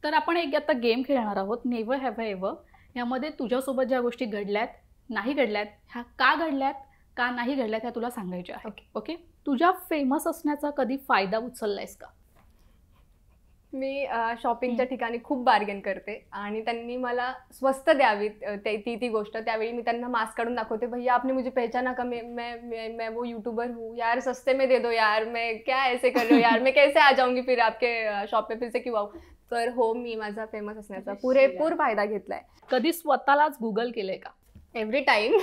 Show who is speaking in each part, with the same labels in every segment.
Speaker 1: तर आपण एक आता गेम खेळणार आहोत, नेव्हर हॅव आय एव्हर. यामध्ये तुझ्यासोबत ज्या गोष्टी घडल्यात, नाही घडल्यात, ह्या का घडल्यात, का नाही घडल्यात, ह्या तुला सांगायच्या आहेत. ओके. तुझ्या फेमस असण्याचा कधी फायदा उचललायस का?
Speaker 2: मी शॉपिंगच्या ठिकाणी खूप बार्गेन करते आणि त्यांनी मला स्वस्त द्यावीत ती गोष्ट. त्यावेळी मी त्यांना मास्क काढून दाखवते, भैया आपने मुझे पहचाना का, मैं वो यूट्यूबर हूँ यार, सस्ते में दे दो यार, मैं क्या ऐसे कर रहे हो यार, मैं कैसे आ जाऊंगी फिर आपके शॉप पे, फिर से क्यों आऊ. तर हो, मी माझा फेमस असण्याचा पुरेपूर फायदा घेतलाय.
Speaker 1: कधी स्वतःलाच गुगल केलंय का?
Speaker 2: एव्हरी टाइम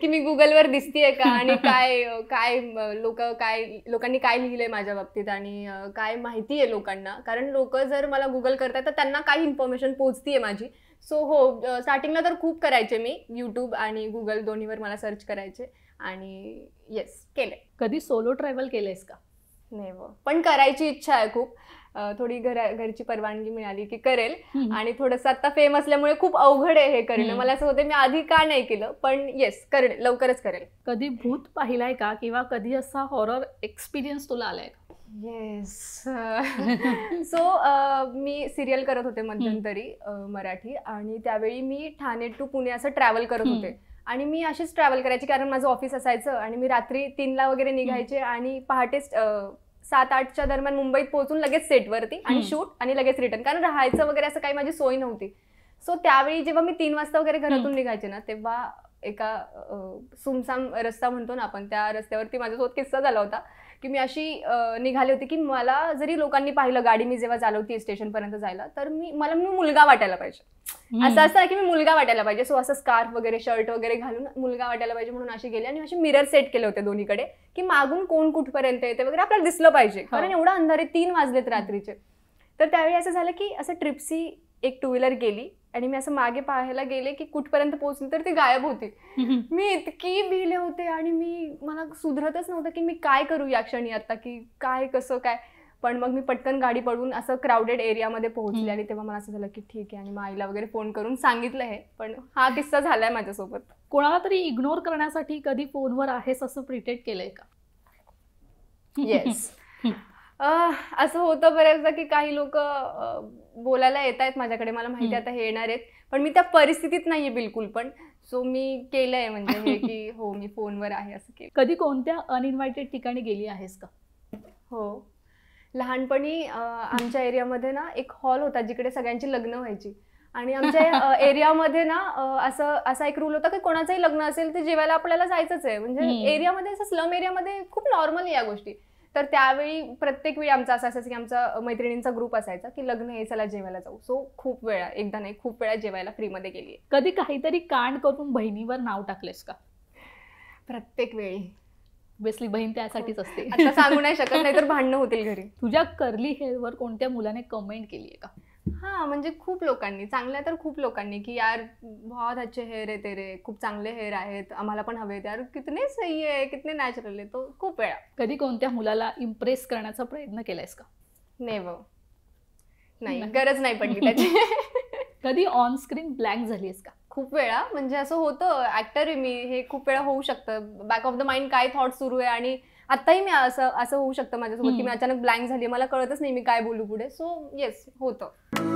Speaker 2: की मी गुगलवर दिसतीये का, आणि काय लोकांनी काय लिहिलंय माझ्या बाबतीत, आणि काय माहिती आहे लोकांना. कारण लोक जर मला गुगल करतात तर त्यांना काही इन्फॉर्मेशन पोहोचतीये माझी. सो हो, स्टार्टिंगला तर खूप करायचे मी, यूट्यूब आणि गुगल दोन्हीवर मला सर्च करायचे, आणि येस केले.
Speaker 1: कधी सोलो ट्रॅव्हल केलंयस का?
Speaker 2: नाही, पण करायची इच्छा आहे खूप. थोडी घरची परवानगी मिळाली की करेल. आणि थोडंसं आता फेम असल्यामुळे खूप अवघड आहे हे करणं. मला असं होतं मी आधी का नाही केलं, पण येस करेल, लवकरच करेल.
Speaker 1: कधी भूत पाहिलाय का, किंवा कधी असा हॉरर एक्सपिरियन्स तुला आलाय का?
Speaker 2: येस. सो मी सिरियल करत होते मध्यंतरी मराठी, आणि त्यावेळी मी ठाणे टू पुणे असं ट्रॅव्हल करत होते. आणि मी अशीच ट्रॅव्हल करायची, कारण माझं ऑफिस असायचं आणि मी रात्री 3ला वगैरे निघायचे आणि पहाटे 7-8च्या दरम्यान मुंबईत पोहोचून लगेच सेटवरती आणि शूट आणि लगेच रिटर्न, कारण राहायचं वगैरे असं काही माझी सोय नव्हती. सो त्यावेळी जेव्हा मी 3 वाजता वगैरे घरातून निघायचे ना, तेव्हा एका सुमसाम रस्ता म्हणतो ना आपण, त्या रस्त्यावरती माझ्यासोबत किस्सा झाला होता की मी अशी निघाली होती की मला जरी लोकांनी पाहिलं, गाडी मी जेव्हा चालवते स्टेशनपर्यंत जायला, तर मला मुलगा वाटायला पाहिजे. असं असतं की मी मुलगा वाटायला पाहिजे. सो असं स्कार्फ वगैरे, शर्ट वगैरे घालून मुलगा वाटायला पाहिजे म्हणून अशी गेली, आणि असे मिरर सेट केले होते दोन्हीकडे की मागून कोण कुठपर्यंत येते वगैरे आपल्याला दिसलं पाहिजे, कारण एवढा अंधारे 3 वाजलेत रात्रीचे. तर त्यावेळी असं झालं की असं ट्रिप्सी एक 2 व्हीलर गेली आणि मी असं मागे पाहायला गेले की कुठपर्यंत पोहोचली, तर ती गायब होती. मी इतकी भिले होते आणि मला सुधरतच नव्हतं की मी काय करू या क्षणी आता, की काय कसं काय. पण मग मी पटकन गाडी पडून असं क्राऊडेड एरियामध्ये पोहोचले, आणि तेव्हा मला असं झालं की ठीक आहे, आणि मग आईला वगैरे फोन करून सांगितलं हे. पण हा किस्सा झालाय माझ्यासोबत.
Speaker 1: कोणाला तरी इग्नोर करण्यासाठी कधी फोनवर आहेस असं प्रिटेंड केलंय का?
Speaker 2: येस. असं होतं बऱ्याचदा की काही लोक बोलायला येत आहेत माझ्याकडे, मला माहिती आता हे येणार आहेत, पण मी त्या परिस्थितीत नाहीये बिलकुल पण. सो मी केलंय म्हणजे हे की हो, मी फोनवर आहे असं केलं.
Speaker 1: कधी कोणत्या अनइन्व्हायटेड ठिकाणी गेली आहेस का?
Speaker 2: हो, लहानपणी आमच्या एरियामध्ये ना एक हॉल होता जिकडे सगळ्यांची लग्न व्हायची, आणि आमच्या एरियामध्ये ना असा एक रूल होता की कोणाचंही लग्न असेल ते जेवायला आपल्याला जायचंच आहे. म्हणजे एरियामध्ये, असं स्लम एरियामध्ये खूप नॉर्मल या गोष्टी. तर त्यावेळी प्रत्येक वेळी आमचं असं असायचं की आमचा मैत्रिणींचा ग्रुप असायचा की लग्न आहे, चला जेवायला जाऊ. सो खूप वेळा, एकदा नाही खूप वेळा जेवायला फ्रीमध्ये गेली आहे.
Speaker 1: कधी काहीतरी कांड करून बहिणीवर नाव टाकलेस का?
Speaker 2: प्रत्येक वेळी.
Speaker 1: ऑब्व्हियसली बहीण त्यासाठीच असते.
Speaker 2: आता सांगू नाही शकत, नाही तर भांडणं होतील घरी.
Speaker 1: तुझ्या कर्ली हेअरवर कोणत्या मुलाने कमेंट केली आहे का?
Speaker 2: हाँ, म्हणजे खूप लोकांनी, चांगल्या तर खूप लोकांनी, की यार बहुत अच्छे हेअर आहे तेरे, खूप चांगले हेअर आहेत, आम्हाला पण हवेत यार, कितने सही आहे, कितने नॅचरल आहे. तो खूप वेळा.
Speaker 1: कधी कोणत्या मुलाला इम्प्रेस करण्याचा प्रयत्न केलायस का?
Speaker 2: नेव्हर. नाही, गरज नाही पडली त्याची.
Speaker 1: कधी ऑन स्क्रीन ब्लँक झालीस का?
Speaker 2: खूप वेळा. म्हणजे असं होतं, ऍक्टर आहे मी, हे खूप वेळा होऊ शकतं. बॅक ऑफ द माइंड काय थॉट सुरू आहे, आणि आताही मी असं होऊ शकतं माझ्यासोबत की मी अचानक ब्लँक झाली, मला कळतच नाही मी काय बोलू पुढे. सो येस, होतं.